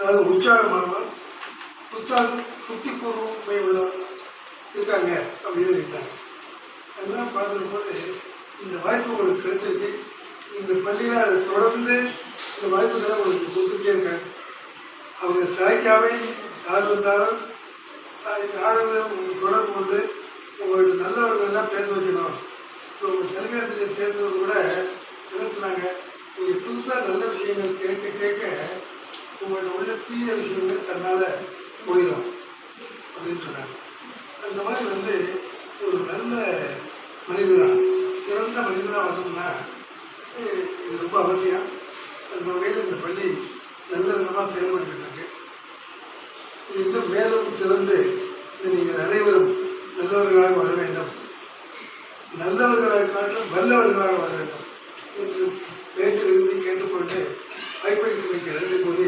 அதாவது உற்சாகமானவர், புத்திபூர்வமை உள்ளவர் இருக்காங்க அப்படின்னு இருக்காங்க. அதெல்லாம் பார்க்கும்போது இந்த வாய்ப்பு உங்களுக்கு கிடைச்சிருக்கு. இந்த பள்ளியில் அதை தொடர்ந்து இந்த வாய்ப்புகளை உங்களுக்கு கொடுத்துட்டே இருக்காங்க. அவங்க சிலைக்காவே யார் வந்தாலும் யாருமே உங்களுக்கு தொடர்பு கொண்டு உங்களுக்கு நல்லவர்களெல்லாம் பேச வைக்கணும். இப்போ உங்கள் தலைமையாசிரியர் பேசுறது கூட என்ன சொன்னாங்க, நீங்கள் புதுசாக நல்ல விஷயங்கள் கேட்க கேட்க உங்களோட உள்ள தீய விஷயங்கள் தன்னால் போயிடும் அப்படின்னு சொன்னாங்க. அந்த மாதிரி ஒரு நல்ல மனிதனாக, சிறந்த மனிதனாக வரணும்னா இது ரொம்ப அவசியம். அந்த வகையில் இந்த பள்ளி நல்ல விதமாக செயல்பட்டுருக்கு. இன்னும் மேலும் சிறந்து நீங்கள் அனைவரும் நல்லவர்களாக வர வேண்டும், நல்லவர்களாக காட்டிலும் வல்லவர்களாக வர வேண்டும் என்று கேட்டு விரும்பி கேட்டுக்கொண்டு வாய்ப்பை நன்றி கூறி